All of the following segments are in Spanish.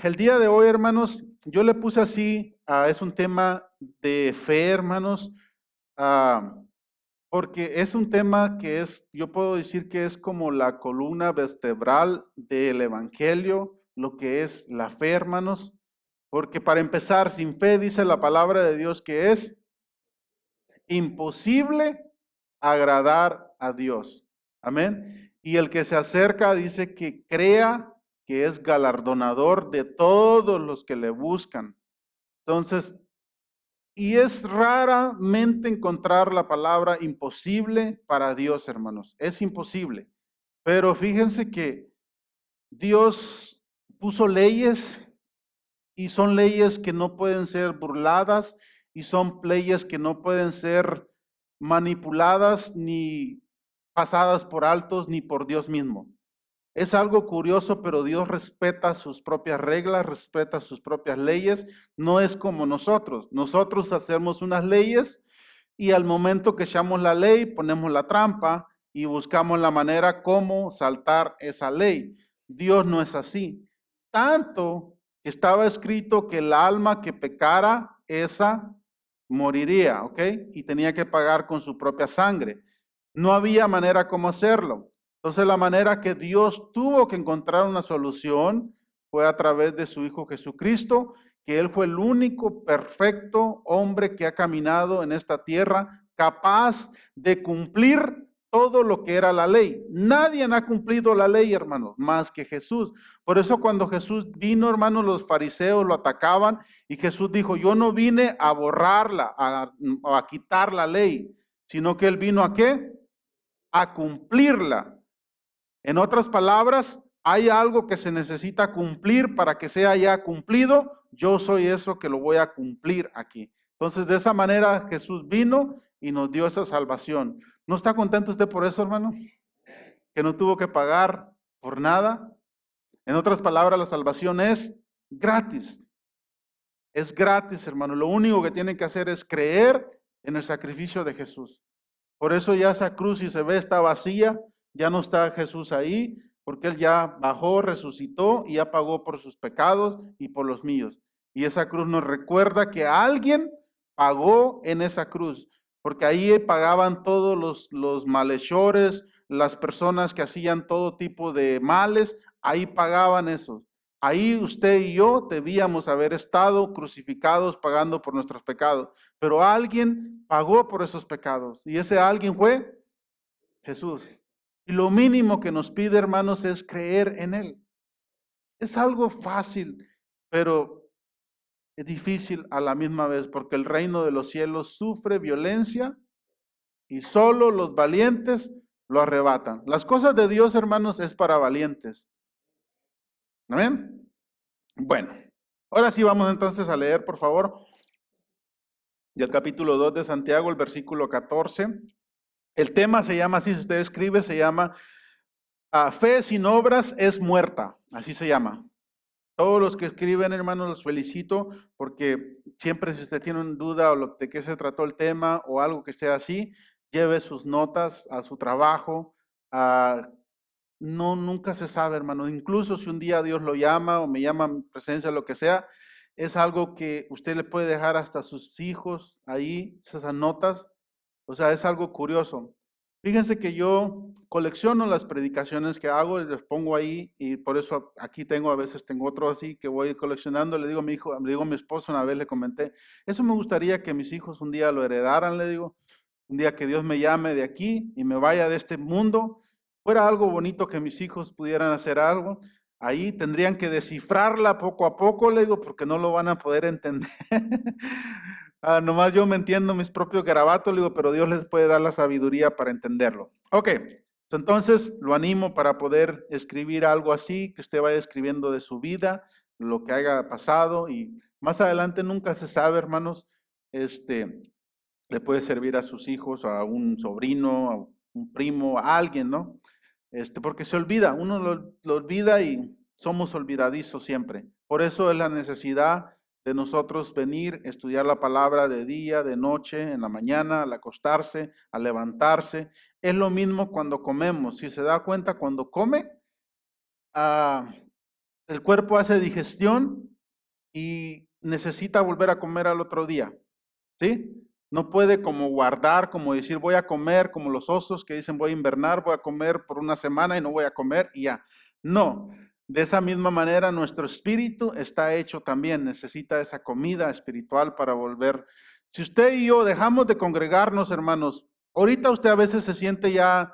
El día de hoy, hermanos, yo le puse así, es un tema de fe, hermanos, ah, porque es un tema que yo puedo decir que es como la columna vertebral del Evangelio, lo que es la fe, hermanos, porque para empezar, sin fe dice la palabra de Dios que es imposible agradar a Dios. Amén. Y el que se acerca dice que crea que es galardonador de todos los que le buscan. Entonces, y es raramente encontrar la palabra imposible para Dios, hermanos. Es imposible. Pero fíjense que Dios puso leyes y son leyes que no pueden ser burladas y son leyes que no pueden ser manipuladas ni pasadas por altos ni por Dios mismo. Es algo curioso, pero Dios respeta sus propias reglas, respeta sus propias leyes. No es como nosotros. Nosotros hacemos unas leyes y al momento que echamos la ley, ponemos la trampa y buscamos la manera como saltar esa ley. Dios no es así. Tanto que estaba escrito que el alma que pecara, esa moriría, ¿ok? Y tenía que pagar con su propia sangre. No había manera como hacerlo. Entonces la manera que Dios tuvo que encontrar una solución fue a través de su Hijo Jesucristo, que Él fue el único perfecto hombre que ha caminado en esta tierra, capaz de cumplir todo lo que era la ley. Nadie ha cumplido la ley, hermanos, más que Jesús. Por eso cuando Jesús vino, hermanos, los fariseos lo atacaban y Jesús dijo, yo no vine a borrarla, a quitar la ley, sino que Él vino ¿a qué? A cumplirla. En otras palabras, hay algo que se necesita cumplir para que sea ya cumplido. Yo soy eso que lo voy a cumplir aquí. Entonces, de esa manera Jesús vino y nos dio esa salvación. ¿No está contento usted por eso, hermano? Que no tuvo que pagar por nada. En otras palabras, la salvación es gratis. Es gratis, hermano. Lo único que tienen que hacer es creer en el sacrificio de Jesús. Por eso ya esa cruz, si se ve, está vacía, ya no está Jesús ahí, porque Él ya bajó, resucitó y ya pagó por sus pecados y por los míos. Y esa cruz nos recuerda que alguien pagó en esa cruz, porque ahí pagaban todos los malhechores, las personas que hacían todo tipo de males, ahí pagaban eso. Ahí usted y yo debíamos haber estado crucificados pagando por nuestros pecados, pero alguien pagó por esos pecados y ese alguien fue Jesús. Y lo mínimo que nos pide, hermanos, es creer en Él. Es algo fácil, pero es difícil a la misma vez porque el reino de los cielos sufre violencia y solo los valientes lo arrebatan. Las cosas de Dios, hermanos, es para valientes. ¿Amén? Bueno, ahora sí vamos entonces a leer, por favor, del capítulo 2 de Santiago, el versículo 14. El tema se llama, así si usted escribe, se llama Fe sin obras es muerta, así se llama. Todos los que escriben, hermanos, los felicito porque siempre si usted tiene una duda o de qué se trató el tema o algo que sea así, lleve sus notas a su trabajo. No, nunca se sabe, hermano. Incluso si un día Dios lo llama o me llama en presencia, lo que sea, es algo que usted le puede dejar hasta a sus hijos ahí, esas notas. O sea, es algo curioso. Fíjense que yo colecciono las predicaciones que hago y les pongo ahí y por eso aquí tengo, a veces tengo otro así que voy coleccionando. Le digo a mi hijo, le digo a mi esposo, una vez le comenté, eso me gustaría que mis hijos un día lo heredaran, le digo, un día que Dios me llame de aquí y me vaya de este mundo, fuera algo bonito que mis hijos pudieran hacer algo. Ahí tendrían que descifrarla poco a poco, le digo, porque no lo van a poder entender. Nomás yo me entiendo mis propios garabatos, le digo, pero Dios les puede dar la sabiduría para entenderlo. Ok, entonces lo animo para poder escribir algo así, que usted vaya escribiendo de su vida, lo que haya pasado y más adelante nunca se sabe, hermanos, le puede servir a sus hijos, a un sobrino, a un primo, a alguien, ¿no? Porque se olvida, uno lo olvida y somos olvidadizos siempre. Por eso es la necesidad de nosotros venir, estudiar la palabra de día, de noche, en la mañana, al acostarse, al levantarse. Es lo mismo cuando comemos. Si se da cuenta, cuando come, ah, el cuerpo hace digestión y necesita volver a comer al otro día, ¿sí? No puede como guardar, como decir voy a comer, como los osos que dicen voy a invernar, voy a comer por una semana y no voy a comer y ya. No, de esa misma manera nuestro espíritu está hecho también, necesita esa comida espiritual para volver. Si usted y yo dejamos de congregarnos, hermanos, ahorita usted a veces se siente ya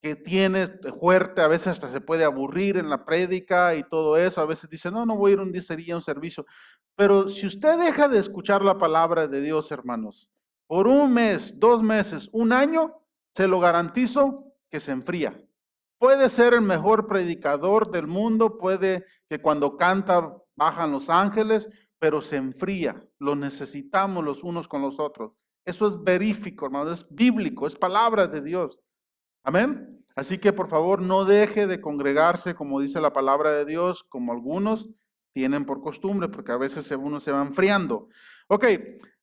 que tiene fuerte, a veces hasta se puede aburrir en la prédica y todo eso, a veces dice, no, no voy a ir un día, sería un servicio. Pero si usted deja de escuchar la palabra de Dios, hermanos, por un mes, 2 meses, un año, se lo garantizo que se enfría. Puede ser el mejor predicador del mundo, puede que cuando canta bajan los ángeles, pero se enfría. Lo necesitamos los unos con los otros. Eso es verífico, hermano, es bíblico, es palabra de Dios. Amén. Así que por favor no deje de congregarse como dice la palabra de Dios, como algunos tienen por costumbre, porque a veces uno se va enfriando. Ok,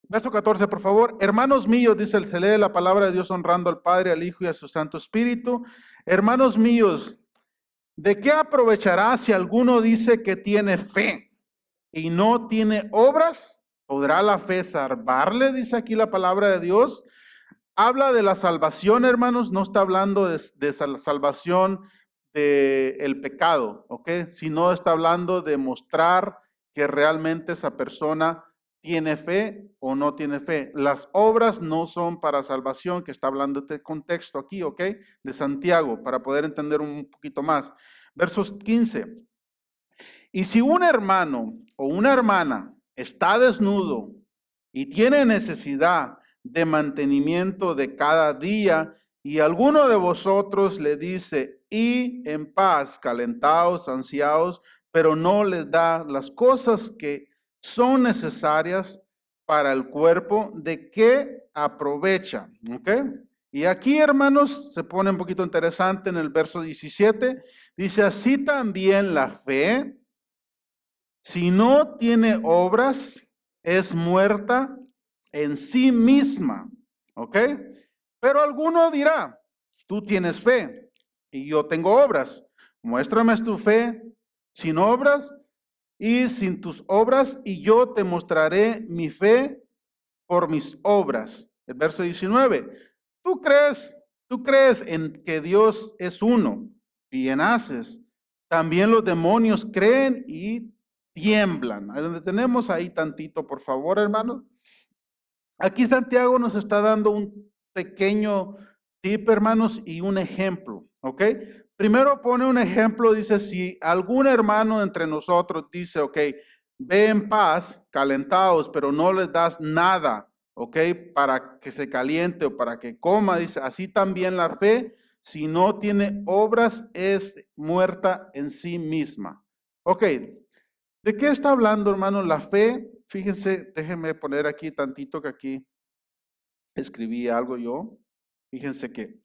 verso 14, por favor. Hermanos míos, dice, se lee la palabra de Dios honrando al Padre, al Hijo y a su Santo Espíritu. Hermanos míos, ¿de qué aprovechará si alguno dice que tiene fe y no tiene obras? ¿Podrá la fe salvarle? Dice aquí la palabra de Dios. Habla de la salvación, hermanos, no está hablando de salvación del pecado, ¿ok? Sino está hablando de mostrar que realmente esa persona tiene fe o no tiene fe. Las obras no son para salvación, que está hablando de este contexto aquí, ¿ok? De Santiago, para poder entender un poquito más. Versos 15. Y si un hermano o una hermana está desnudo y tiene necesidad de mantenimiento de cada día, y alguno de vosotros le dice, y en paz, calentaos, ansiaos, pero no les da las cosas que son necesarias para el cuerpo, ¿de qué aprovecha? ¿Ok? Y aquí, hermanos, se pone un poquito interesante en el verso 17, dice, así también la fe, si no tiene obras, es muerta en sí misma. ¿Ok? Pero alguno dirá, tú tienes fe y yo tengo obras. Muéstrame tu fe sin obras y sin tus obras y yo te mostraré mi fe por mis obras. El verso 19. Tú crees en que Dios es uno. Bien haces. También los demonios creen y tiemblan. Ahí donde tenemos ahí tantito, por favor, hermanos. Aquí Santiago nos está dando un pequeño tip, hermanos, y un ejemplo, ¿ok? Primero pone un ejemplo, dice, si algún hermano entre nosotros dice, ok, ve en paz, calentaos, pero no les das nada, ok, para que se caliente o para que coma, dice, así también la fe, si no tiene obras, es muerta en sí misma. Ok, ¿de qué está hablando, hermano? La fe, fíjense, déjenme poner aquí tantito que aquí escribí algo yo. Fíjense que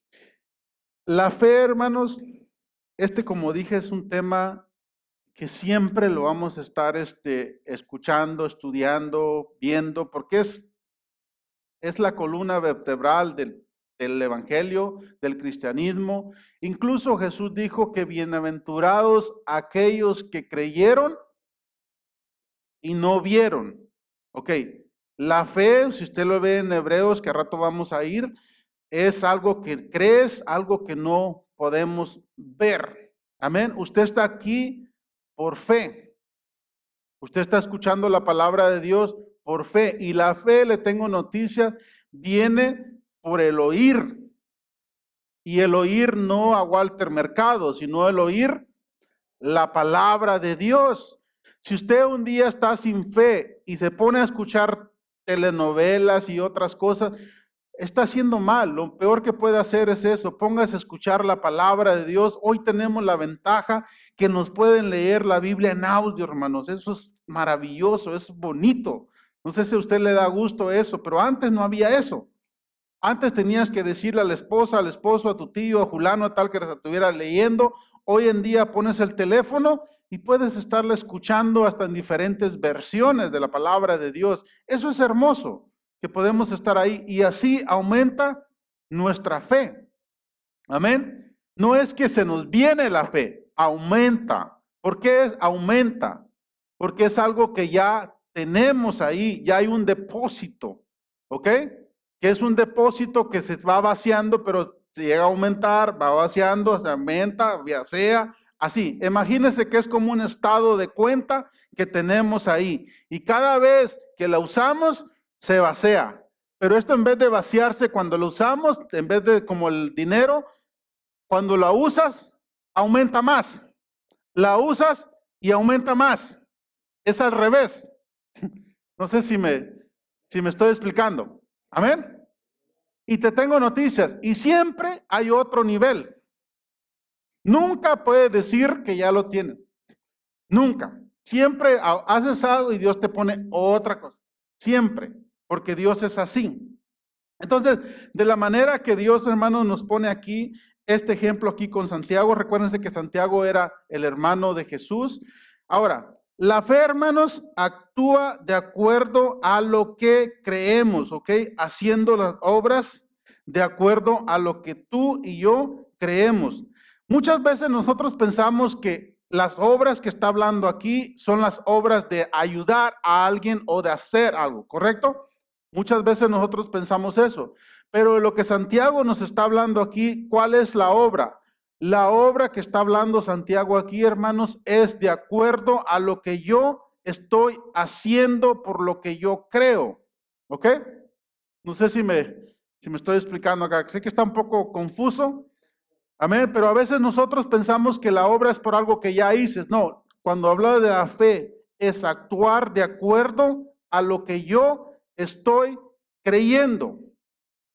la fe, hermanos, como dije, es un tema que siempre lo vamos a estar escuchando, estudiando, viendo, porque es la columna vertebral del evangelio, del cristianismo. Incluso Jesús dijo que bienaventurados aquellos que creyeron y no vieron. Ok, la fe, si usted lo ve en Hebreos, que a rato vamos a ir, es algo que crees, algo que no podemos ver. Amén. Usted está aquí por fe. Usted está escuchando la palabra de Dios por fe. Y la fe, le tengo noticias, viene por el oír. Y el oír no a Walter Mercado, sino el oír la palabra de Dios. Si usted un día está sin fe y se pone a escuchar telenovelas y otras cosas, está haciendo mal. Lo peor que puede hacer es eso. Póngase a escuchar la palabra de Dios. Hoy tenemos la ventaja que nos pueden leer la Biblia en audio, hermanos. Eso es maravilloso, es bonito. No sé si a usted le da gusto eso, pero antes no había eso. Antes tenías que decirle a la esposa, al esposo, a tu tío, a fulano, a tal que te estuviera leyendo. Hoy en día pones el teléfono y puedes estarla escuchando hasta en diferentes versiones de la palabra de Dios. Eso es hermoso, que podemos estar ahí y así aumenta nuestra fe. Amén. No es que se nos viene la fe, aumenta. ¿Por qué aumenta? Porque es algo que ya tenemos ahí, ya hay un depósito, ¿ok? Que es un depósito que se va vaciando, pero se llega a aumentar, va vaciando, se aumenta, ya sea así. Imagínense que es como un estado de cuenta que tenemos ahí. Y cada vez que la usamos, se vacía. Pero esto en vez de vaciarse cuando lo usamos, en vez de como el dinero, cuando la usas, aumenta más. La usas y aumenta más. Es al revés. No sé si me estoy explicando. Amén. Y te tengo noticias. Y siempre hay otro nivel. Nunca puedes decir que ya lo tienes. Nunca. Siempre haces algo y Dios te pone otra cosa. Siempre. Porque Dios es así. Entonces, de la manera que Dios, hermanos, nos pone aquí, este ejemplo aquí con Santiago, recuérdense que Santiago era el hermano de Jesús. Ahora, la fe, hermanos, actúa de acuerdo a lo que creemos, ¿ok? Haciendo las obras de acuerdo a lo que tú y yo creemos. Muchas veces nosotros pensamos que las obras que está hablando aquí son las obras de ayudar a alguien o de hacer algo, ¿correcto? Muchas veces nosotros pensamos eso, pero lo que Santiago nos está hablando aquí, ¿cuál es la obra? La obra que está hablando Santiago aquí, hermanos, es de acuerdo a lo que yo estoy haciendo por lo que yo creo, ¿ok? No sé si me estoy explicando acá, sé que está un poco confuso, amén, pero a veces nosotros pensamos que la obra es por algo que ya hice. No, cuando habla de la fe, es actuar de acuerdo a lo que yo estoy creyendo.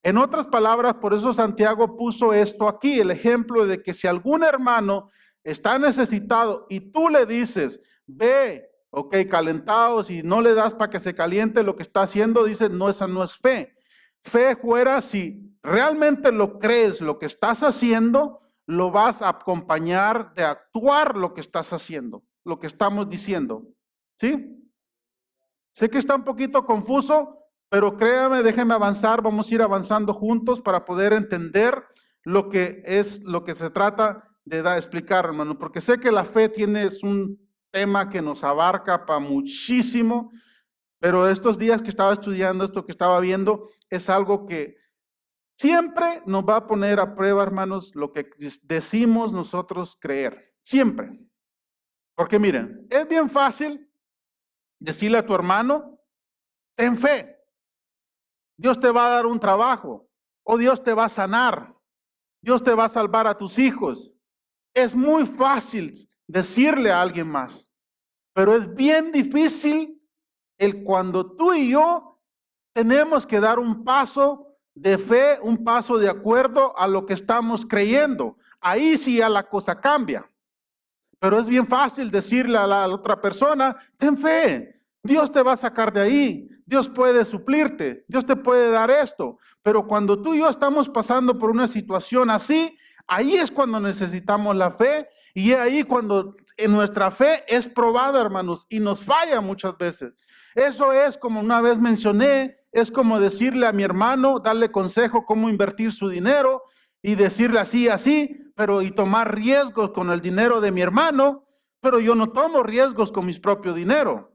En otras palabras, por eso Santiago puso esto aquí, el ejemplo de que si algún hermano está necesitado y tú le dices, ve, ok, calentados y no le das para que se caliente lo que está haciendo, dice, no, esa no es fe. Fe fuera si realmente lo crees, lo que estás haciendo, lo vas a acompañar de actuar lo que estás haciendo, lo que estamos diciendo. ¿Sí? Sé que está un poquito confuso, pero créame, déjeme avanzar, vamos a ir avanzando juntos para poder entender lo que es, lo que se trata de explicar, hermano, porque sé que la fe es un tema que nos abarca para muchísimo, pero estos días que estaba estudiando, esto que estaba viendo, es algo que siempre nos va a poner a prueba, hermanos, lo que decimos nosotros creer, siempre. Porque miren, es bien fácil decirle a tu hermano, ten fe, Dios te va a dar un trabajo, o Dios te va a sanar, Dios te va a salvar a tus hijos. Es muy fácil decirle a alguien más, pero es bien difícil cuando tú y yo tenemos que dar un paso de fe, un paso de acuerdo a lo que estamos creyendo. Ahí sí ya la cosa cambia. Pero es bien fácil decirle a la otra persona, ten fe, Dios te va a sacar de ahí, Dios puede suplirte, Dios te puede dar esto. Pero cuando tú y yo estamos pasando por una situación así, ahí es cuando necesitamos la fe y es ahí cuando en nuestra fe es probada, hermanos, y nos falla muchas veces. Eso es como una vez mencioné, es como decirle a mi hermano, darle consejo cómo invertir su dinero y decirle así, así, pero y tomar riesgos con el dinero de mi hermano, pero yo no tomo riesgos con mi propio dinero.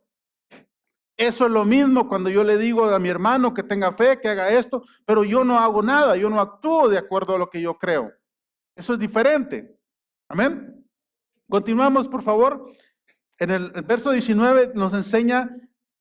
Eso es lo mismo cuando yo le digo a mi hermano que tenga fe, que haga esto, pero yo no hago nada, yo no actúo de acuerdo a lo que yo creo. Eso es diferente. Amén. Continuamos, por favor. En el verso 19 nos enseña,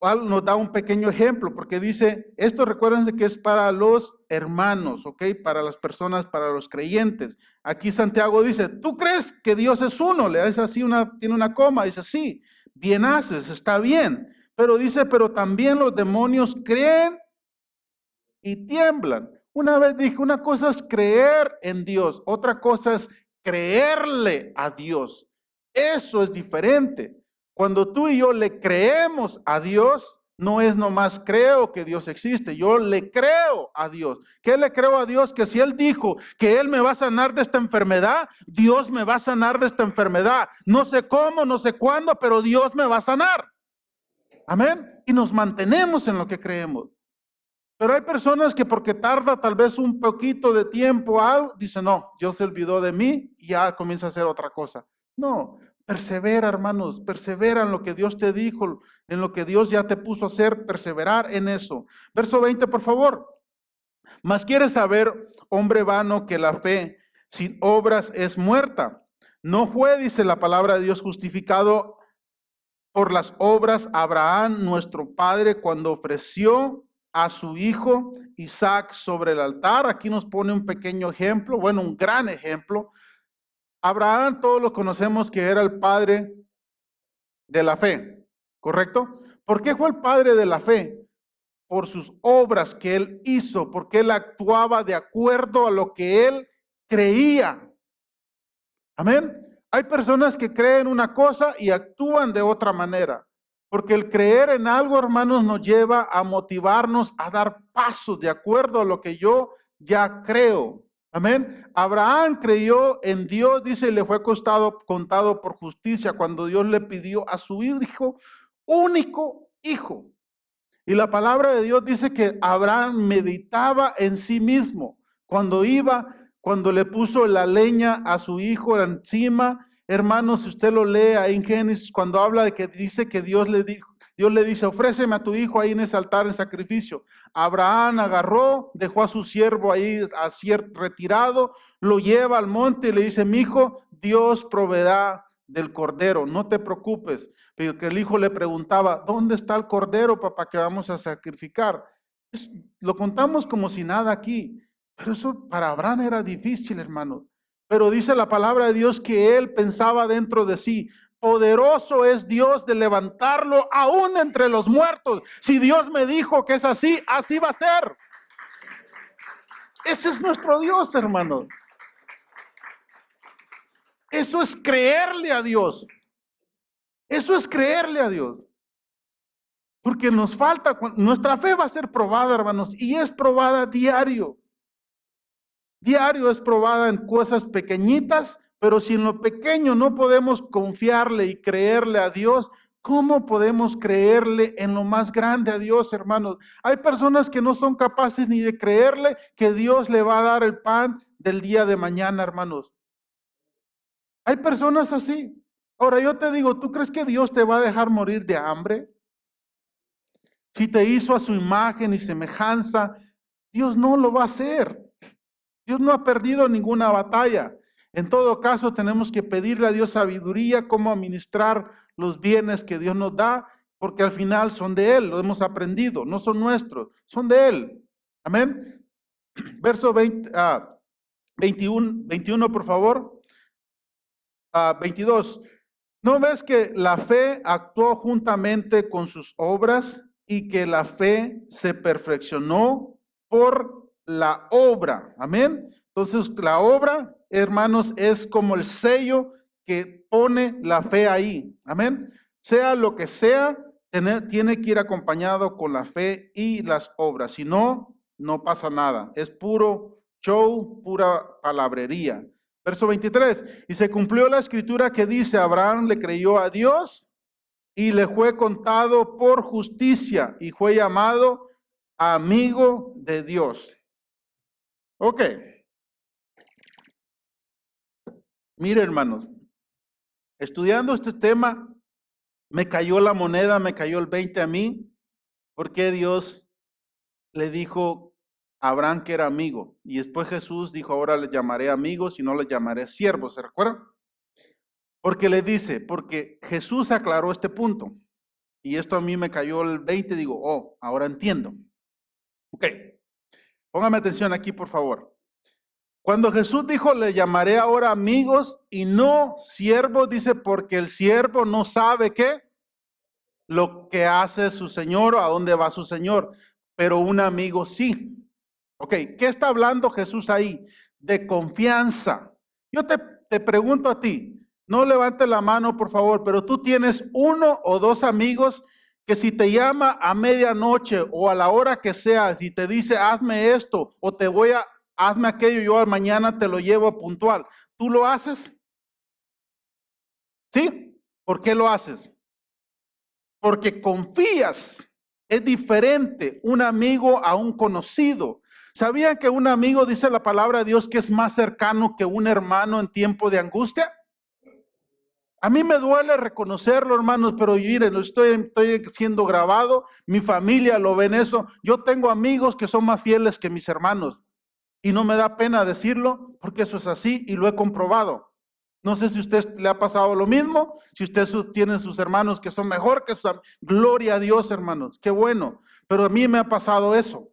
nos da un pequeño ejemplo, porque dice, esto recuérdense que es para los hermanos, ¿ok? Para las personas, para los creyentes. Aquí Santiago dice, ¿tú crees que Dios es uno? Le hace así, tiene una coma, dice, sí, bien haces, está bien. Pero dice, pero también los demonios creen y tiemblan. Una vez dije, una cosa es creer en Dios, otra cosa es creerle a Dios. Eso es diferente. Cuando tú y yo le creemos a Dios, no es nomás creo que Dios existe, yo le creo a Dios. ¿Qué le creo a Dios? Que si Él dijo que Él me va a sanar de esta enfermedad, Dios me va a sanar de esta enfermedad. No sé cómo, no sé cuándo, pero Dios me va a sanar. Amén. Y nos mantenemos en lo que creemos. Pero hay personas que porque tarda tal vez un poquito de tiempo algo, dicen, no, Dios se olvidó de mí y ya comienza a hacer otra cosa. No, persevera, hermanos, persevera en lo que Dios te dijo, en lo que Dios ya te puso a hacer, perseverar en eso. Verso 20, por favor. Mas quieres saber, hombre vano, que la fe sin obras es muerta. No fue, dice la palabra de Dios, justificado por las obras Abraham, nuestro padre, cuando ofreció a su hijo Isaac sobre el altar. Aquí nos pone un pequeño ejemplo, bueno, un gran ejemplo. Abraham, todos lo conocemos que era el padre de la fe, ¿correcto? ¿Por qué fue el padre de la fe? Por sus obras que él hizo, porque él actuaba de acuerdo a lo que él creía. Amén. Hay personas que creen una cosa y actúan de otra manera, porque el creer en algo, hermanos, nos lleva a motivarnos a dar pasos de acuerdo a lo que yo ya creo. Amén. Abraham creyó en Dios, dice, y le fue contado por justicia cuando Dios le pidió a su hijo, único hijo. Y la palabra de Dios dice que Abraham meditaba en sí mismo. Cuando le puso la leña a su hijo encima, hermanos, si usted lo lee ahí en Génesis, cuando habla de que dice que Dios le dice, ofréceme a tu hijo ahí en ese altar en sacrificio. Abraham agarró, dejó a su siervo ahí retirado, lo lleva al monte y le dice, mi hijo, Dios proveerá del cordero, no te preocupes. Pero que el hijo le preguntaba, ¿dónde está el cordero, papá, que vamos a sacrificar? Lo contamos como si nada aquí, pero eso para Abraham era difícil, hermano. Pero dice la palabra de Dios que él pensaba dentro de sí, poderoso es Dios de levantarlo aún entre los muertos. Si Dios me dijo que es así, así va a ser. Ese es nuestro Dios, hermano. Eso es creerle a Dios. Eso es creerle a Dios. Porque nos falta, nuestra fe va a ser probada, hermanos, y es probada diario. Diario es probada en cosas pequeñitas, pero si en lo pequeño no podemos confiarle y creerle a Dios, ¿cómo podemos creerle en lo más grande a Dios, hermanos? Hay personas que no son capaces ni de creerle que Dios le va a dar el pan del día de mañana, hermanos. Hay personas así. Ahora yo te digo, ¿tú crees que Dios te va a dejar morir de hambre? Si te hizo a su imagen y semejanza, Dios no lo va a hacer. Dios no ha perdido ninguna batalla. En todo caso, tenemos que pedirle a Dios sabiduría, cómo administrar los bienes que Dios nos da, porque al final son de Él, lo hemos aprendido, no son nuestros, son de Él. Amén. Verso 21, por favor. 22. ¿No ves que la fe actuó juntamente con sus obras y que la fe se perfeccionó por la obra? Amén. Entonces, la obra, hermanos, es como el sello que pone la fe ahí. Amén. Sea lo que sea, tiene que ir acompañado con la fe y las obras. Si no, no pasa nada. Es puro show, pura palabrería. Verso 23, y se cumplió la escritura que dice, Abraham le creyó a Dios y le fue contado por justicia y fue llamado amigo de Dios. Ok. Mire, hermanos, estudiando este tema, me cayó la moneda, me cayó el 20 a mí, porque Dios le dijo a Abraham que era amigo, y después Jesús dijo, ahora le llamaré amigos y no le llamaré siervos, ¿se recuerdan? Porque le dice, porque Jesús aclaró este punto, y esto a mí me cayó el 20, digo, oh, ahora entiendo. Ok, póngame atención aquí, por favor. Cuando Jesús dijo, le llamaré ahora amigos y no siervos, dice, porque el siervo no sabe qué, lo que hace su Señor o a dónde va su Señor, pero un amigo sí. Ok, ¿qué está hablando Jesús ahí? De confianza. Yo te pregunto a ti, no levantes la mano por favor, pero tú tienes uno o dos amigos que si te llama a medianoche o a la hora que sea, si te dice hazme esto o hazme aquello, yo mañana te lo llevo puntual, ¿tú lo haces? ¿Sí? ¿Por qué lo haces? Porque confías. Es diferente un amigo a un conocido. ¿Sabían que un amigo, dice la palabra de Dios, que es más cercano que un hermano en tiempo de angustia? A mí me duele reconocerlo, hermanos, pero miren, estoy siendo grabado, mi familia lo ve en eso. Yo tengo amigos que son más fieles que mis hermanos y no me da pena decirlo porque eso es así y lo he comprobado. No sé si a usted le ha pasado lo mismo, si usted tiene sus hermanos que son mejor que sus amigos. Gloria a Dios, hermanos, qué bueno. Pero a mí me ha pasado eso.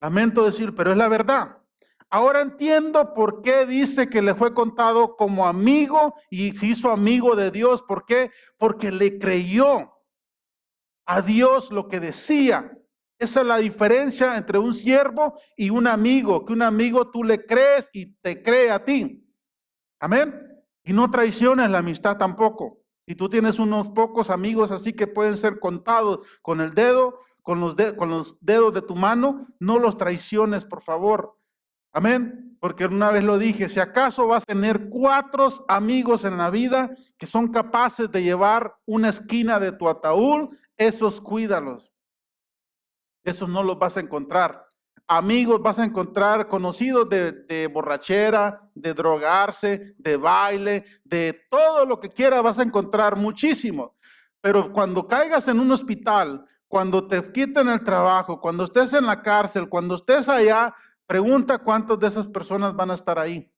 Lamento decir, pero es la verdad. Ahora entiendo por qué dice que le fue contado como amigo y se hizo amigo de Dios. ¿Por qué? Porque le creyó a Dios lo que decía. Esa es la diferencia entre un siervo y un amigo. Que un amigo tú le crees y te cree a ti. Amén. Y no traiciones la amistad tampoco. Si tú tienes unos pocos amigos así que pueden ser contados con el dedo, con los dedos de tu mano, no los traiciones, por favor. Amén. Porque una vez lo dije, si acaso vas a tener 4 amigos en la vida que son capaces de llevar una esquina de tu ataúd, esos cuídalos. Esos no los vas a encontrar. Amigos vas a encontrar, conocidos de borrachera, de drogarse, de baile, de todo lo que quiera vas a encontrar muchísimo. Pero cuando caigas en un hospital, cuando te quiten el trabajo, cuando estés en la cárcel, cuando estés allá, pregunta cuántas de esas personas van a estar ahí.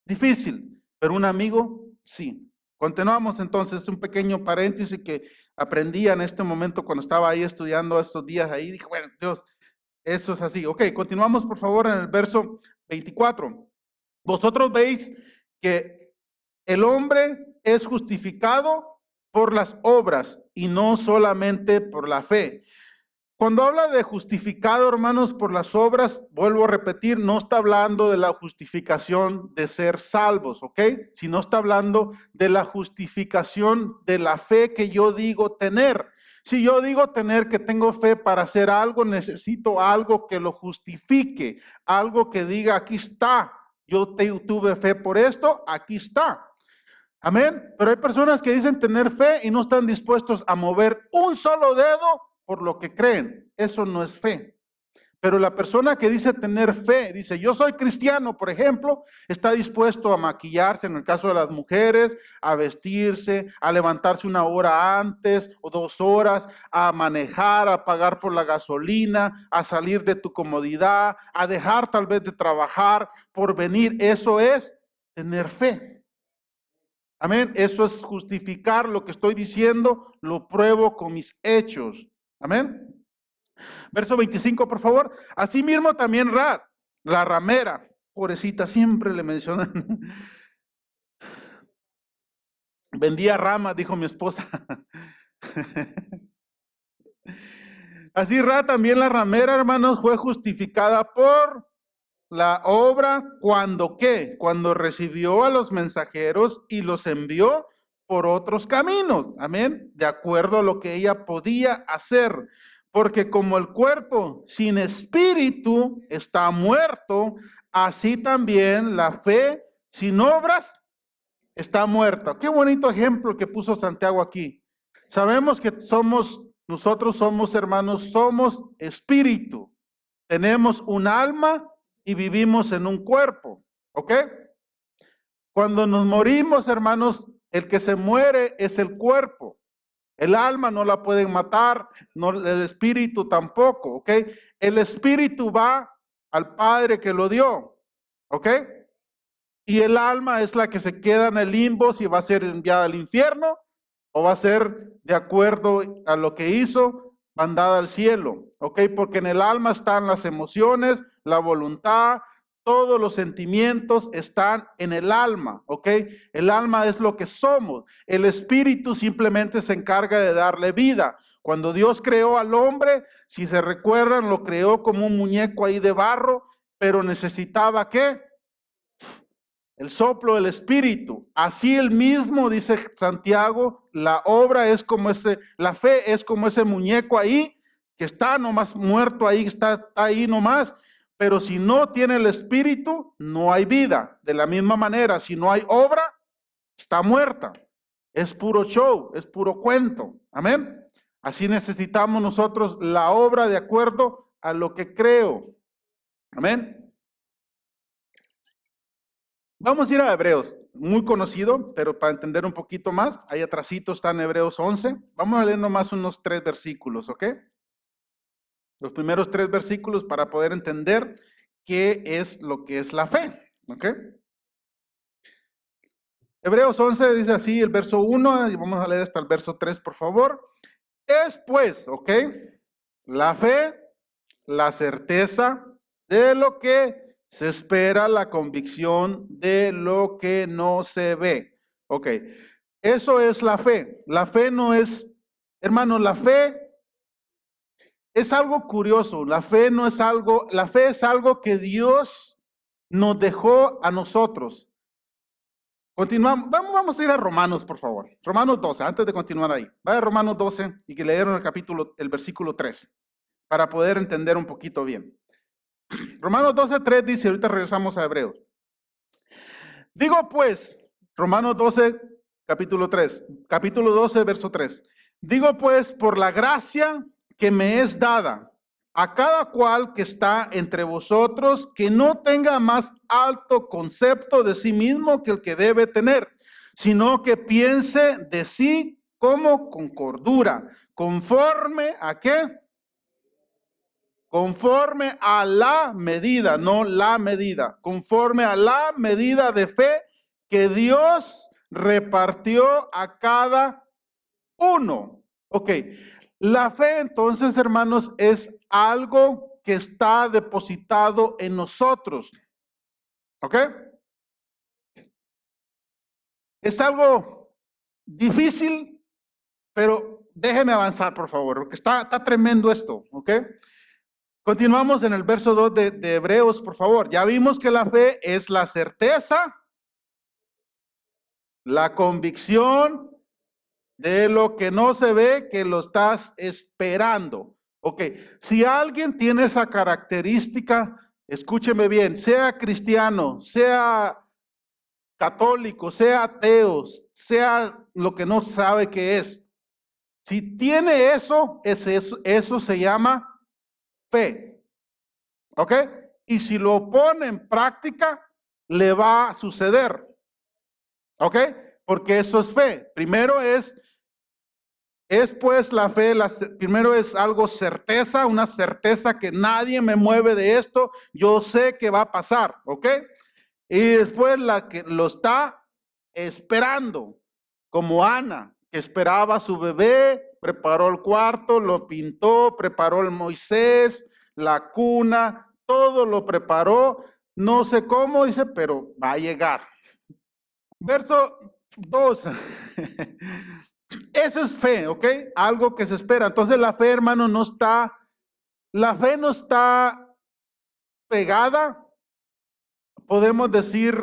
Difícil, pero un amigo, sí. Continuamos entonces, un pequeño paréntesis que aprendí en este momento cuando estaba ahí estudiando estos días ahí. Dije, bueno, Dios, eso es así. Ok, continuamos por favor en el verso 24. Vosotros veis que el hombre es justificado por las obras y no solamente por la fe. Cuando habla de justificado, hermanos, por las obras, vuelvo a repetir, no está hablando de la justificación de ser salvos, ¿ok? Sino está hablando de la justificación de la fe que yo digo tener. Si yo digo tener que tengo fe para hacer algo, necesito algo que lo justifique, algo que diga, aquí está, yo tuve fe por esto, aquí está. Amén. Pero hay personas que dicen tener fe y no están dispuestos a mover un solo dedo por lo que creen. Eso no es fe. Pero la persona que dice tener fe, dice yo soy cristiano, por ejemplo, está dispuesto a maquillarse, en el caso de las mujeres, a vestirse, a levantarse 1 hora antes o 2 horas, a manejar, a pagar por la gasolina, a salir de tu comodidad, a dejar tal vez de trabajar por venir. Eso es tener fe. Amén. Eso es justificar lo que estoy diciendo, lo pruebo con mis hechos. Amén. Verso 25, por favor. Asimismo también la ramera, pobrecita, siempre le mencionan. Vendía ramas, dijo mi esposa. Así también la ramera, hermanos, fue justificada por la obra cuando ¿qué? Cuando recibió a los mensajeros y los envió por otros caminos. Amén. De acuerdo a lo que ella podía hacer. Porque como el cuerpo sin espíritu está muerto, así también la fe sin obras está muerta. Qué bonito ejemplo que puso Santiago aquí. Sabemos que nosotros somos hermanos, somos espíritu. Tenemos un alma y vivimos en un cuerpo, ¿ok? Cuando nos morimos, hermanos, el que se muere es el cuerpo. El alma no la pueden matar, no, el espíritu tampoco, ¿ok? El espíritu va al Padre que lo dio, ¿ok? Y el alma es la que se queda en el limbo si va a ser enviada al infierno o va a ser de acuerdo a lo que hizo, mandada al cielo, ¿ok? Porque en el alma están las emociones, la voluntad, todos los sentimientos están en el alma, ¿ok? El alma es lo que somos. El espíritu simplemente se encarga de darle vida. Cuando Dios creó al hombre, si se recuerdan, lo creó como un muñeco ahí de barro, pero necesitaba ¿qué? El soplo del espíritu. Así el mismo, dice Santiago, la obra es como la fe es como ese muñeco ahí, que está nomás muerto ahí, está ahí nomás. Pero si no tiene el espíritu, no hay vida. De la misma manera, si no hay obra, está muerta. Es puro show, es puro cuento. Amén. Así necesitamos nosotros la obra de acuerdo a lo que creo. Amén. Vamos a ir a Hebreos, muy conocido, pero para entender un poquito más, ahí atrásito está en Hebreos 11. Vamos a leer nomás unos 3 versículos, ¿ok? Los primeros 3 versículos para poder entender qué es lo que es la fe, ¿ok? Hebreos 11 dice así, el verso 1, y vamos a leer hasta el verso 3, por favor. Es pues, ¿ok? La fe, la certeza de lo que se espera, la convicción de lo que no se ve. Ok, eso es la fe. La fe no es, hermano, la fe es algo curioso. La fe no es algo, la fe es algo que Dios nos dejó a nosotros. Continuamos, vamos a ir a Romanos, por favor. Romanos 12, antes de continuar ahí. Vaya a Romanos 12 y que leyeron el versículo 3, para poder entender un poquito bien. Romanos 12, 3 dice, ahorita regresamos a Hebreos. Digo pues, Romanos 12, capítulo 12, verso 3. Digo pues, por la gracia que me es dada, a cada cual que está entre vosotros, que no tenga más alto concepto de sí mismo que el que debe tener, sino que piense de sí como con cordura, conforme a qué? Conforme a la medida, no la medida, conforme a la medida de fe que Dios repartió a cada uno. Ok, la fe entonces, hermanos, es algo que está depositado en nosotros. ¿Ok? Es algo difícil, pero déjeme avanzar, por favor, porque está tremendo esto. ¿Ok? Continuamos en el verso 2 de Hebreos, por favor. Ya vimos que la fe es la certeza, la convicción de lo que no se ve, que lo estás esperando. Ok, si alguien tiene esa característica, escúcheme bien, sea cristiano, sea católico, sea ateo, sea lo que no sabe que es. Si tiene eso, eso se llama fe. ¿Ok? Y si lo pone en práctica, le va a suceder. ¿Ok? Porque eso es fe. Primero es pues la fe, primero es algo certeza, una certeza que nadie me mueve de esto, yo sé que va a pasar, ¿ok? Y después la que lo está esperando, como Ana, que esperaba a su bebé, preparó el cuarto, lo pintó, preparó el Moisés, la cuna, todo lo preparó, no sé cómo, dice, pero va a llegar. Verso 2. Eso es fe, ¿ok? Algo que se espera. Entonces la fe, hermano, la fe no está pegada, podemos decir,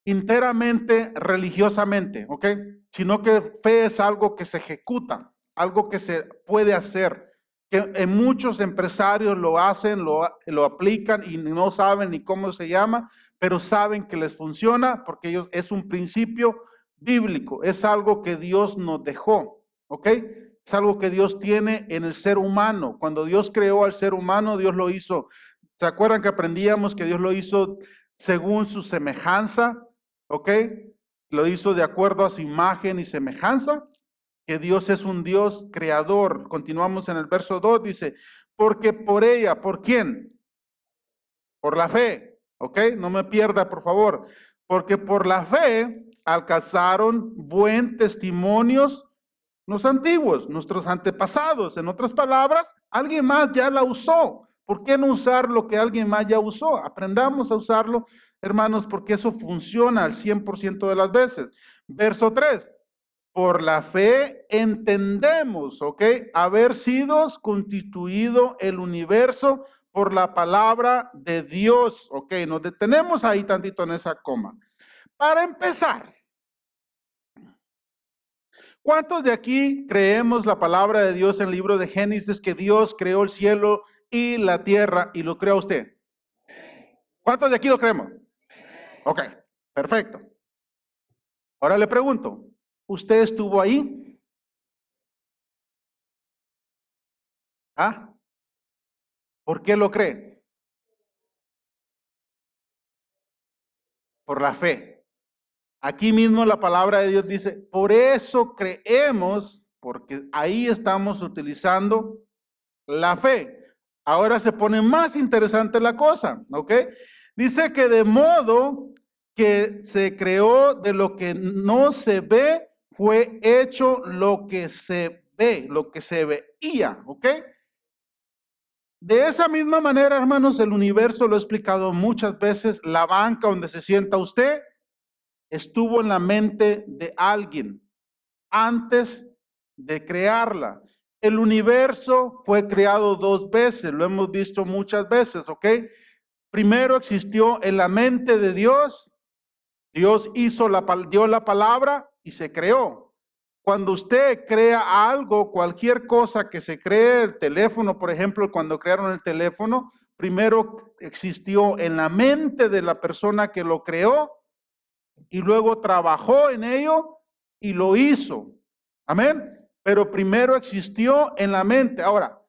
enteramente religiosamente, ¿ok? Sino que fe es algo que se ejecuta, algo que se puede hacer, que en muchos empresarios lo hacen, lo aplican y no saben ni cómo se llama, pero saben que les funciona porque ellos es un principio bíblico, es algo que Dios nos dejó, ¿ok? Es algo que Dios tiene en el ser humano. Cuando Dios creó al ser humano, Dios lo hizo. ¿Se acuerdan que aprendíamos que Dios lo hizo según su semejanza? ¿Ok? Lo hizo de acuerdo a su imagen y semejanza, que Dios es un Dios creador. Continuamos en el verso 2, dice, porque por ella, ¿por quién? Por la fe, ¿ok? No me pierda, por favor. Porque por la fe alcanzaron buen testimonios los antiguos, nuestros antepasados. En otras palabras, alguien más ya la usó. ¿Por qué no usar lo que alguien más ya usó? Aprendamos a usarlo, hermanos, porque eso funciona al 100% de las veces. Verso 3. Por la fe entendemos, ¿ok? Haber sido constituido el universo por la palabra de Dios, ¿ok? Nos detenemos ahí tantito en esa coma. Para empezar, ¿cuántos de aquí creemos la palabra de Dios en el libro de Génesis, que Dios creó el cielo y la tierra y lo creó usted? ¿Cuántos de aquí lo creemos? Ok, perfecto. Ahora le pregunto, ¿usted estuvo ahí? ¿Ah? ¿Por qué lo cree? Por la fe. Aquí mismo la palabra de Dios dice, por eso creemos, porque ahí estamos utilizando la fe. Ahora se pone más interesante la cosa, ¿ok? Dice que de modo que se creó de lo que no se ve, fue hecho lo que se ve, lo que se veía, ¿ok? De esa misma manera, hermanos, el universo, lo he explicado muchas veces, la banca donde se sienta usted estuvo en la mente de alguien antes de crearla. El universo fue creado 2 veces, lo hemos visto muchas veces, ¿ok? Primero existió en la mente de Dios, Dios dio la palabra y se creó. Cuando usted crea algo, cualquier cosa que se cree, el teléfono, por ejemplo, cuando crearon el teléfono, primero existió en la mente de la persona que lo creó y luego trabajó en ello y lo hizo. Amén. Pero primero existió en la mente. Ahora,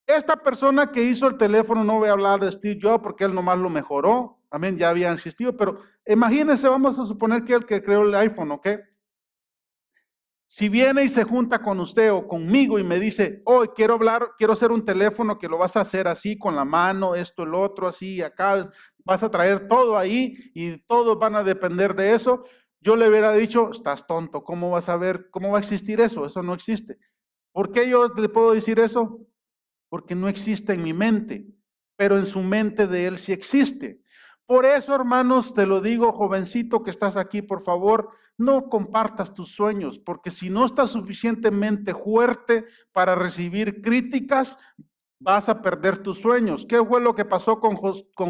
esta persona que hizo el teléfono, no voy a hablar de Steve Jobs porque él nomás lo mejoró. Amén, ya había existido, pero imagínense, vamos a suponer que el que creó el iPhone, ¿ok? Si viene y se junta con usted o conmigo y me dice, hoy quiero hablar, quiero hacer un teléfono que lo vas a hacer así con la mano, esto, el otro, así, acá, vas a traer todo ahí y todos van a depender de eso. Yo le hubiera dicho, estás tonto, ¿cómo vas a ver, cómo va a existir eso? Eso no existe. ¿Por qué yo le puedo decir eso? Porque no existe en mi mente, pero en su mente de él sí existe. Por eso, hermanos, te lo digo, jovencito que estás aquí, por favor, no compartas tus sueños, porque si no estás suficientemente fuerte para recibir críticas, vas a perder tus sueños. ¿Qué fue lo que pasó con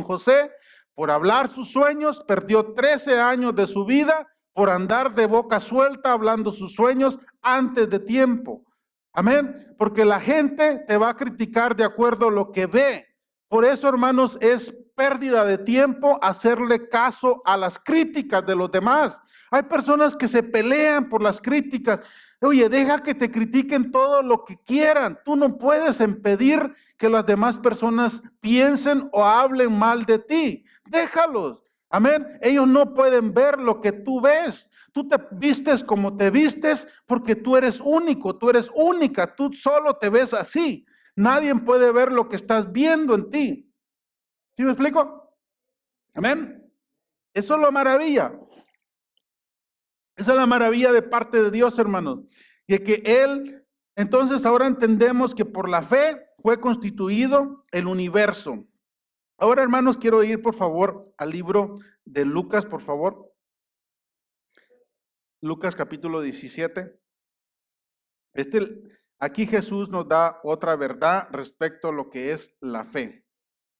José? Por hablar sus sueños, perdió 13 años de su vida por andar de boca suelta hablando sus sueños antes de tiempo. Amén, porque la gente te va a criticar de acuerdo a lo que ve. Por eso, hermanos, es pérdida de tiempo hacerle caso a las críticas de los demás. Hay personas que se pelean por las críticas. Oye, deja que te critiquen todo lo que quieran. Tú no puedes impedir que las demás personas piensen o hablen mal de ti. Déjalos. Amén. Ellos no pueden ver lo que tú ves. Tú te vistes como te vistes porque tú eres único, tú eres única, tú solo te ves así. Nadie puede ver lo que estás viendo en ti. ¿Sí me explico? Amén. Eso es la maravilla. Esa es la maravilla de parte de Dios, hermanos. Y que Él, entonces ahora entendemos que por la fe fue constituido el universo. Ahora, hermanos, quiero ir por favor al libro de Lucas, por favor. Lucas capítulo 17. Aquí Jesús nos da otra verdad respecto a lo que es la fe.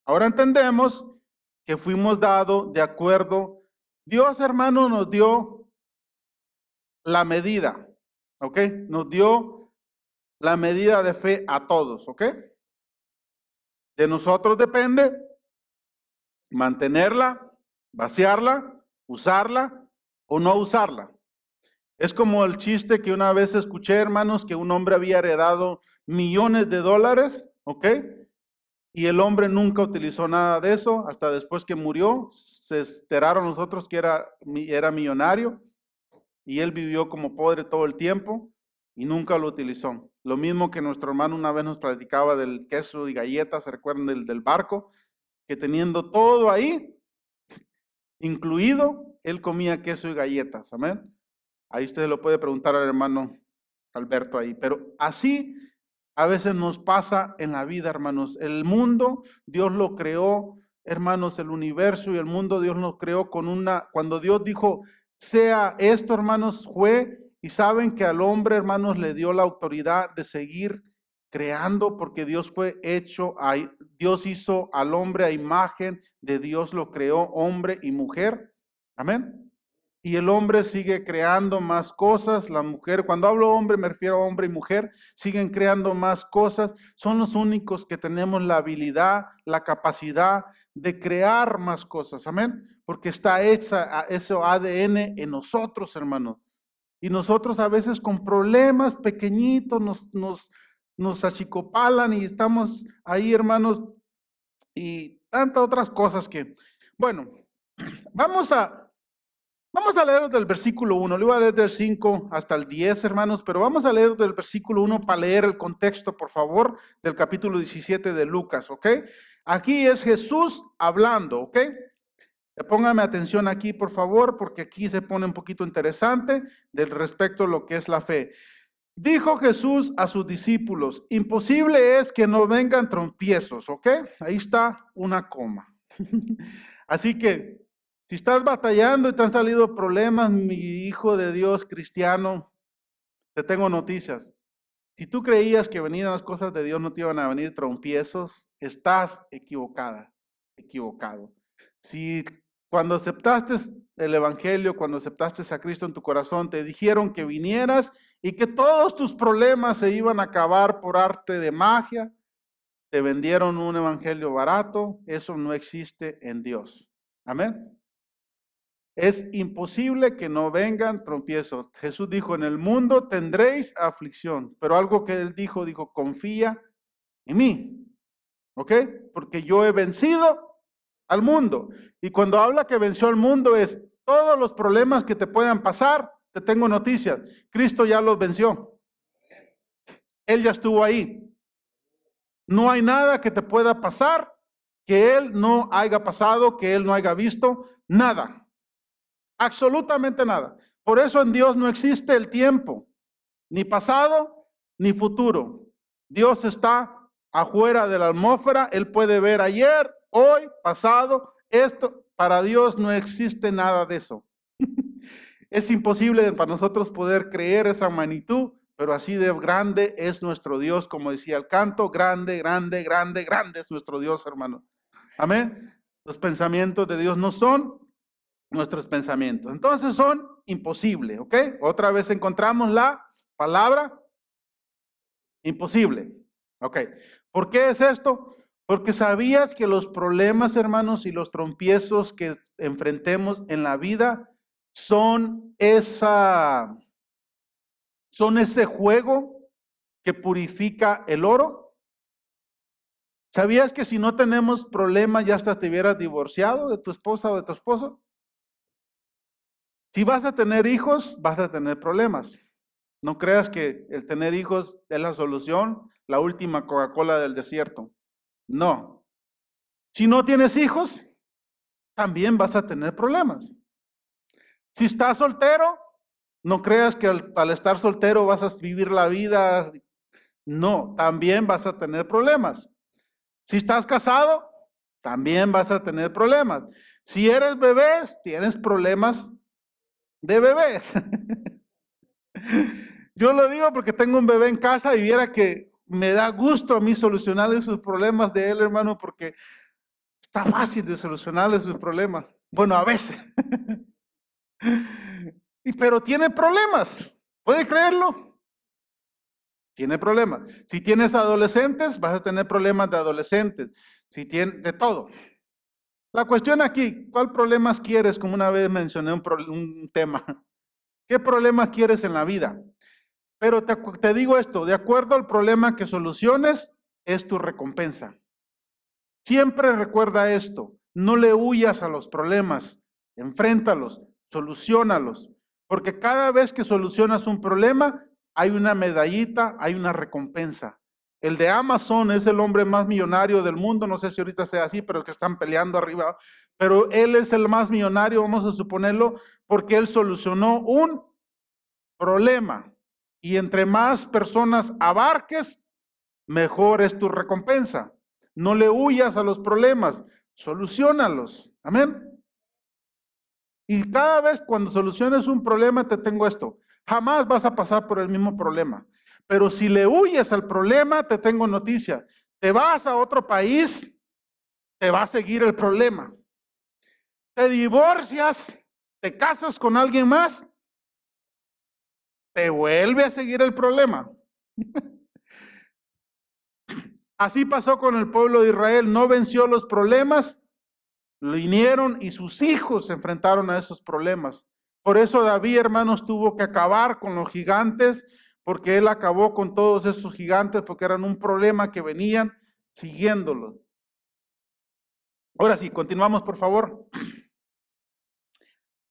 Ahora entendemos que fuimos dados de acuerdo. Dios, hermano, nos dio la medida, ¿ok? Nos dio la medida de fe a todos, ¿ok? De nosotros depende mantenerla, vaciarla, usarla o no usarla. Es como el chiste que una vez escuché, hermanos, que un hombre había heredado millones de dólares, ¿ok? Y el hombre nunca utilizó nada de eso, hasta después que murió, se enteraron los otros que era millonario, y él vivió como pobre todo el tiempo y nunca lo utilizó. Lo mismo que nuestro hermano una vez nos platicaba del queso y galletas, ¿se recuerdan del barco? Que teniendo todo ahí, incluido, él comía queso y galletas, amén. Ahí usted lo puede preguntar al hermano Alberto ahí. Pero así a veces nos pasa en la vida, hermanos. El mundo, Dios lo creó, hermanos, el universo y el mundo, Dios lo creó cuando Dios dijo, sea esto, hermanos, fue, y saben que al hombre, hermanos, le dio la autoridad de seguir creando, porque Dios fue hecho, Dios hizo al hombre a imagen de Dios, lo creó hombre y mujer. Amén. Y el hombre sigue creando más cosas, la mujer, cuando hablo hombre me refiero a hombre y mujer, siguen creando más cosas, son los únicos que tenemos la habilidad, la capacidad de crear más cosas, amén, porque está ese ADN en nosotros, hermanos, y nosotros a veces con problemas pequeñitos nos achicopalan y estamos ahí, hermanos, y tantas otras cosas que, bueno, vamos a Vamos a leer del versículo 1, le voy a leer del 5 hasta el 10, hermanos, pero vamos a leer del versículo 1 para leer el contexto, por favor, del capítulo 17 de Lucas, ¿ok? Aquí es Jesús hablando, ¿ok? Póngame atención aquí, por favor, porque aquí se pone un poquito interesante del respecto a lo que es la fe. Dijo Jesús a sus discípulos, imposible es que no vengan tropiezos, ¿ok? Ahí está una coma. Así que, si estás batallando y te han salido problemas, mi hijo de Dios cristiano, te tengo noticias. Si tú creías que venían las cosas de Dios, no te iban a venir tropiezos, estás equivocada, equivocado. Si cuando aceptaste el Evangelio, cuando aceptaste a Cristo en tu corazón, te dijeron que vinieras y que todos tus problemas se iban a acabar por arte de magia, te vendieron un evangelio barato, eso no existe en Dios. Amén. Es imposible que no vengan tropiezos. Jesús dijo, en el mundo tendréis aflicción, pero algo que él dijo, confía en mí, ¿ok? Porque yo he vencido al mundo. Y cuando habla que venció al mundo es todos los problemas que te puedan pasar, te tengo noticias, Cristo ya los venció. Él ya estuvo ahí. No hay nada que te pueda pasar que Él no haya pasado, que Él no haya visto, nada. Absolutamente nada. Por eso en Dios no existe el tiempo, ni pasado, ni futuro. Dios está afuera de la atmósfera, Él puede ver ayer, hoy, pasado, esto. Para Dios no existe nada de eso. Es imposible para nosotros poder creer esa magnitud, pero así de grande es nuestro Dios, como decía el canto, grande, grande, grande, grande es nuestro Dios, hermano. Amén. Los pensamientos de Dios no son nuestros pensamientos. Entonces son imposibles, ¿ok? Otra vez encontramos la palabra imposible. Ok. ¿Por qué es esto? Porque sabías que los problemas, hermanos, y los tropiezos que enfrentemos en la vida son ese juego que purifica el oro. ¿Sabías que si no tenemos problemas ya hasta te hubieras divorciado de tu esposa o de tu esposo? Si vas a tener hijos, vas a tener problemas. No creas que el tener hijos es la solución, la última Coca-Cola del desierto. No. Si no tienes hijos, también vas a tener problemas. Si estás soltero, no creas que al estar soltero vas a vivir la vida. No, también vas a tener problemas. Si estás casado, también vas a tener problemas. Si eres bebés, tienes problemas de bebés. Yo lo digo porque tengo un bebé en casa y viera que me da gusto a mí solucionarle sus problemas de él, hermano, porque está fácil de solucionarle sus problemas. Bueno, a veces. Pero tiene problemas. ¿Puede creerlo? Tiene problemas. Si tienes adolescentes, vas a tener problemas de adolescentes. Si tienes de todo. La cuestión aquí, ¿cuál problemas quieres? Como una vez mencioné un tema. ¿Qué problemas quieres en la vida? Pero te digo esto, de acuerdo al problema que soluciones, es tu recompensa. Siempre recuerda esto, no le huyas a los problemas, enfréntalos, soluciónalos, porque cada vez que solucionas un problema, hay una medallita, hay una recompensa. El de Amazon es el hombre más millonario del mundo, no sé si ahorita sea así, pero es que están peleando arriba, pero él es el más millonario, vamos a suponerlo, porque él solucionó un problema. Y entre más personas abarques, mejor es tu recompensa. No le huyas a los problemas, soluciónalos. Amén. Y cada vez cuando soluciones un problema, te tengo esto. Jamás vas a pasar por el mismo problema. Pero si le huyes al problema, te tengo noticia. Te vas a otro país, te va a seguir el problema. Te divorcias, te casas con alguien más, te vuelve a seguir el problema. Así pasó con el pueblo de Israel, no venció los problemas, vinieron y sus hijos se enfrentaron a esos problemas. Por eso David, hermanos, tuvo que acabar con los gigantes, porque él acabó con todos esos gigantes, porque eran un problema que venían siguiéndolo. Ahora sí, continuamos, por favor.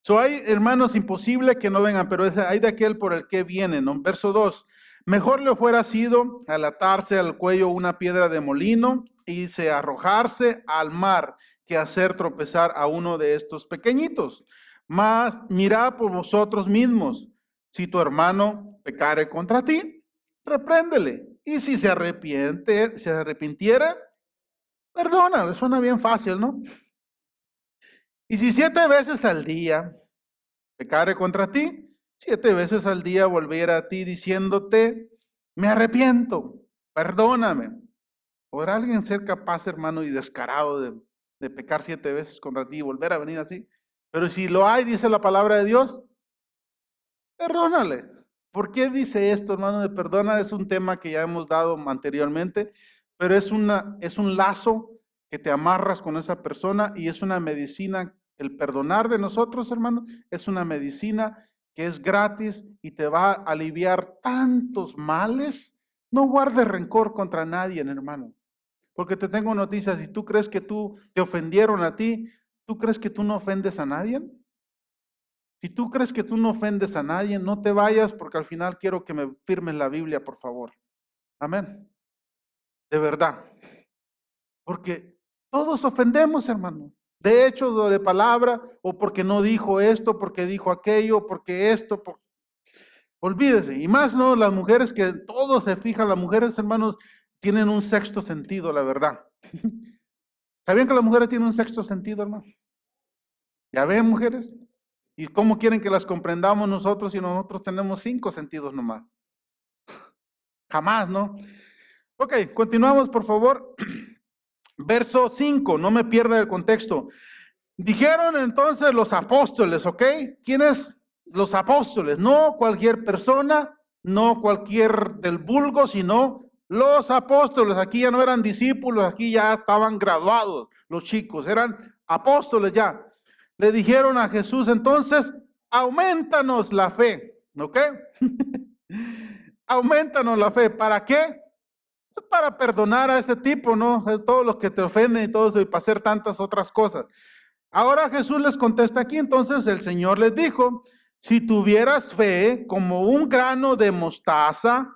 Hay, hermanos, imposible que no vengan, pero hay de aquel por el que vienen, ¿no? Verso 2. Mejor le fuera sido al atarse al cuello una piedra de molino y se arrojarse al mar que hacer tropezar a uno de estos pequeñitos. Mas mirad por vosotros mismos. Si tu hermano pecare contra ti, repréndele. Y si se arrepintiera, perdónale. Suena bien fácil, ¿no? Y si 7 veces al día pecare contra ti, 7 veces al día volviera a ti diciéndote, me arrepiento, perdóname. ¿Podrá alguien ser capaz, hermano, y descarado de pecar 7 veces contra ti y volver a venir así? Pero si lo hay, dice la palabra de Dios, perdónale. ¿Por qué dice esto, hermano? De perdonar es un tema que ya hemos dado anteriormente, pero es un lazo que te amarras con esa persona y es una medicina. El perdonar de nosotros, hermano, es una medicina que es gratis y te va a aliviar tantos males. No guardes rencor contra nadie, hermano. Porque te tengo noticias, si tú crees que tú te ofendieron a ti, ¿tú crees que tú no ofendes a nadie? Si tú crees que tú no ofendes a nadie, no te vayas porque al final quiero que me firmes la Biblia, por favor. Amén. De verdad. Porque todos ofendemos, hermano. De hecho, de palabra, o porque no dijo esto, porque dijo aquello, porque esto. Olvídese. Y más, ¿no? Las mujeres que todos se fijan, las mujeres, hermanos, tienen un sexto sentido, la verdad. ¿Sabían que las mujeres tienen un sexto sentido, hermano? ¿Ya ven, mujeres? ¿Y cómo quieren que las comprendamos nosotros si nosotros tenemos 5 sentidos nomás? Jamás, ¿no? Ok, continuamos, por favor. Verso 5, no me pierda el contexto. Dijeron entonces los apóstoles, ¿ok? ¿Quiénes? Los apóstoles, no cualquier persona, no cualquier del vulgo, sino los apóstoles. Aquí ya no eran discípulos, aquí ya estaban graduados los chicos, eran apóstoles ya. Le dijeron a Jesús, entonces, aumentanos la fe, ¿ok? Aumentanos la fe. ¿Para qué? Pues para perdonar a este tipo, ¿no? A todos los que te ofenden y todo eso, y para hacer tantas otras cosas. Ahora Jesús les contesta aquí, entonces el Señor les dijo, si tuvieras fe como un grano de mostaza,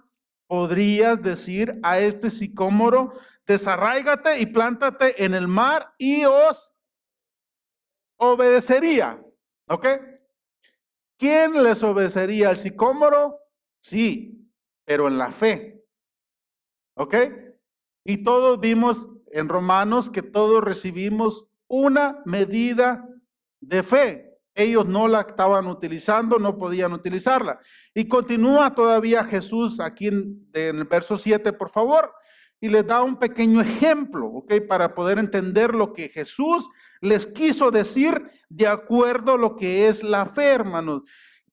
podrías decir a este sicómoro, desarráigate y plántate en el mar y os obedecería. ¿Ok? ¿Quién les obedecería? ¿El sicómoro? Sí, pero en la fe. ¿Ok? Y todos vimos en Romanos que todos recibimos una medida de fe. Ellos no la estaban utilizando, no podían utilizarla. Y continúa todavía Jesús aquí en el verso 7, por favor, y les da un pequeño ejemplo, ¿ok? Para poder entender lo que Jesús les quiso decir de acuerdo a lo que es la fe, hermanos.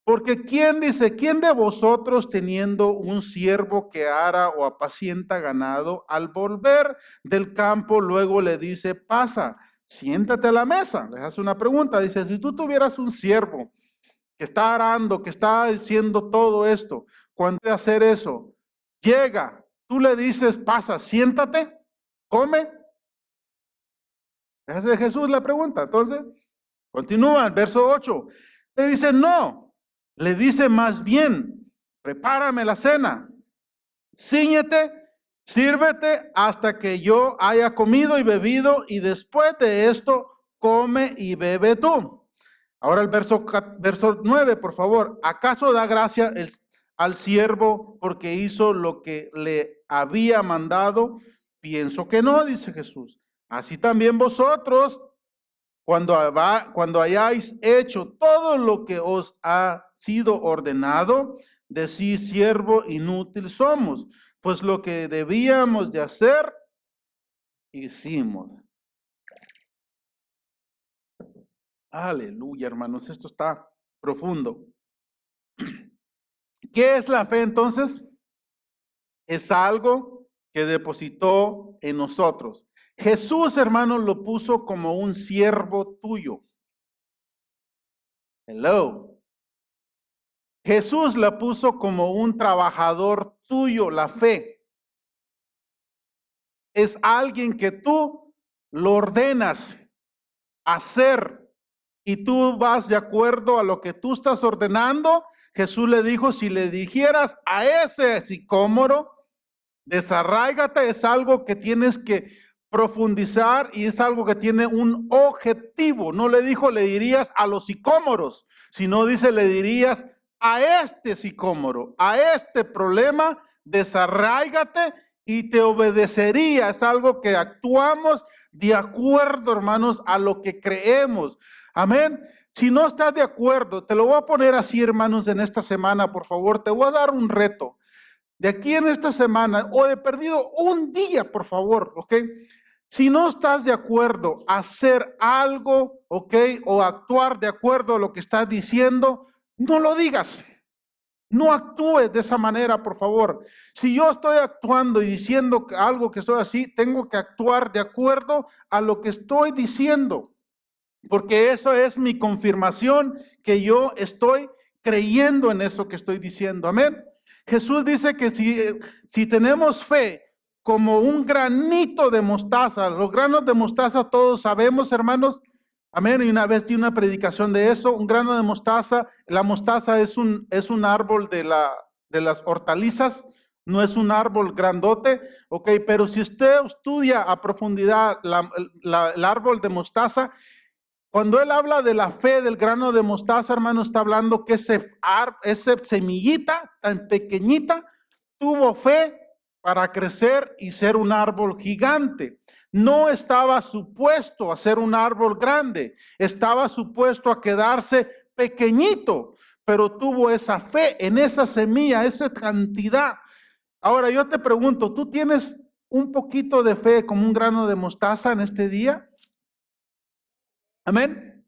Porque ¿quién dice, quién de vosotros teniendo un siervo que ara o apacienta ganado, al volver del campo luego le dice, pasa, siéntate a la mesa? Les hace una pregunta, dice, si tú tuvieras un siervo que está arando, que está haciendo todo esto, cuando de hacer eso, llega, tú le dices, pasa, siéntate, come. Le hace Jesús la pregunta. Entonces, continúa, el verso 8. Le dice, no. Le dice más bien, prepárame la cena, cíñete, sírvete hasta que yo haya comido y bebido y después de esto come y bebe tú. Ahora el verso 9, por favor. ¿Acaso da gracia al siervo porque hizo lo que le había mandado? Pienso que no, dice Jesús. Así también vosotros, cuando hayáis hecho todo lo que os ha sido ordenado, decís, siervo inútil somos, pues lo que debíamos de hacer, hicimos. Aleluya, hermanos, esto está profundo. ¿Qué es la fe entonces? Es algo que depositó en nosotros. Jesús, hermanos, lo puso como un siervo tuyo. Hello. Jesús la puso como un trabajador tuyo, la fe. Es alguien que tú lo ordenas hacer. y tú vas de acuerdo a lo que tú estás ordenando, Jesús le dijo, si le dijeras a ese sicómoro, desarráigate, es algo que tienes que profundizar y es algo que tiene un objetivo. No le dijo, le dirías a los sicómoros, sino dice, le dirías a este sicómoro, a este problema, desarráigate y te obedecería. Es algo que actuamos de acuerdo, hermanos, a lo que creemos. Amén. Si no estás de acuerdo, te lo voy a poner así, hermanos, en esta semana, por favor, te voy a dar un reto. De aquí en esta semana, o de perdido un día, por favor, ¿ok? Si no estás de acuerdo a hacer algo, ¿ok? O actuar de acuerdo a lo que estás diciendo, no lo digas. No actúes de esa manera, por favor. Si yo estoy actuando y diciendo algo que estoy así, tengo que actuar de acuerdo a lo que estoy diciendo. Porque eso es mi confirmación que yo estoy creyendo en eso que estoy diciendo. Amén. Jesús dice que si tenemos fe como un granito de mostaza, los granos de mostaza todos sabemos, hermanos. Amén. Y una vez di una predicación de eso, un grano de mostaza. La mostaza es un árbol de las hortalizas. No es un árbol grandote, ok, pero si usted estudia a profundidad el árbol de mostaza, cuando él habla de la fe del grano de mostaza, hermano, está hablando que ese semillita tan pequeñita tuvo fe para crecer y ser un árbol gigante. No estaba supuesto a ser un árbol grande, estaba supuesto a quedarse pequeñito, pero tuvo esa fe en esa semilla, esa cantidad. Ahora yo te pregunto, ¿tú tienes un poquito de fe como un grano de mostaza en este día? Amén.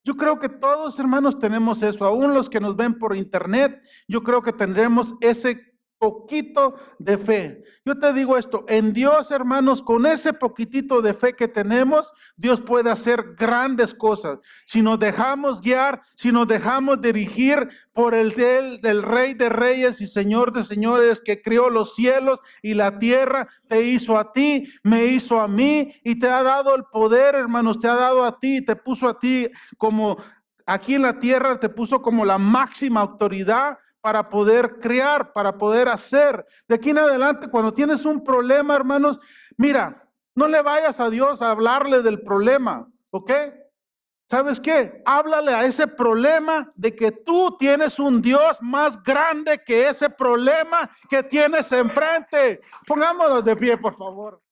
Yo creo que todos, hermanos, tenemos eso. Aún los que nos ven por internet, yo creo que tendremos ese poquito de fe. Yo te digo esto, en Dios, hermanos, con ese poquitito de fe que tenemos, Dios puede hacer grandes cosas. Si nos dejamos guiar, si nos dejamos dirigir por el del Rey de Reyes y Señor de Señores, que creó los cielos y la tierra, te hizo a ti, me hizo a mí y te ha dado el poder, hermanos, te ha dado a ti, te puso a ti como aquí en la tierra, te puso como la máxima autoridad para poder crear, para poder hacer. De aquí en adelante, cuando tienes un problema, hermanos, mira, no le vayas a Dios a hablarle del problema, ¿ok? ¿Sabes qué? Háblale a ese problema de que tú tienes un Dios más grande que ese problema que tienes enfrente. Pongámonos de pie, por favor.